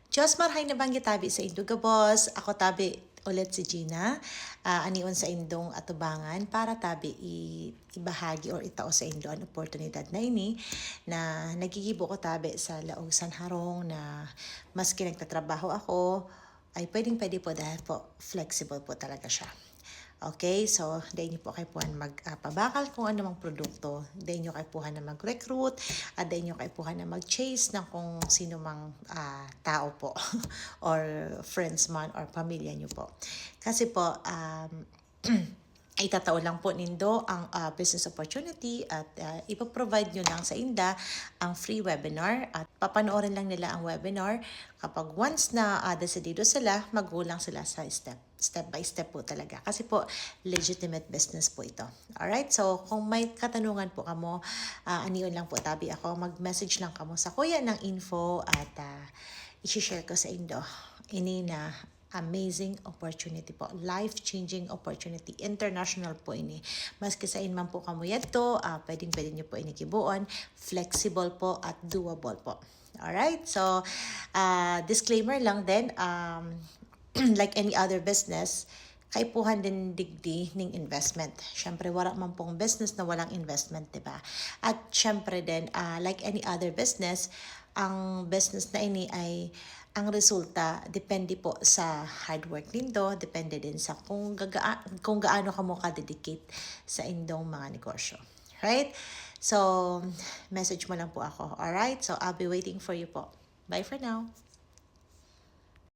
Diyos marhay na banggi tabi sa Induga Boss. Ako tabi ulit si Gina. Anion sa Indong atubangan para tabi ibahagi or itao sa Indo ang oportunidad na ini na nagigibo ko tabi sa Laog San Harong na maski nagtatrabaho ako ay pwede po dahil po flexible po talaga siya. Okay, so dahil niyo po kayo puhan magpabakal kung ano mang produkto, dahil niyo kayo puhan na mag-recruit, at dahil niyo kayo puhan na mag-chase ng kung sino mang tao po, or friends man, or pamilya niyo po. Kasi po, itatao lang po nindo ang business opportunity at ipoprovide nyo lang sa INDA ang free webinar at papanoorin lang nila ang webinar. Kapag once na decidido sila, maggulang sila sa step by step po talaga. Kasi po, legitimate business po ito. Alright? So, kung may katanungan po kamo, aniyon lang po tabi ako, mag-message lang kamo sa kuya ng info at i-share ko sa Indo. Ini na amazing opportunity po. Life-changing opportunity. International po ini. Maski sa inman po kamo yato, pwedeng nyo po inikibuon. Flexible po at doable po. Alright? So, disclaimer lang din, like any other business, kaipuhan din digdi ning investment. Syempre, wala man pong business na walang investment, diba? At syempre din, like any other business, ang business na ini ay ang resulta depende po sa hard work nindo, depende din sa kung gaano ka mo ka-dedicate sa indong mga negosyo. Right? So, message mo lang po ako. Alright? So, I'll be waiting for you po. Bye for now.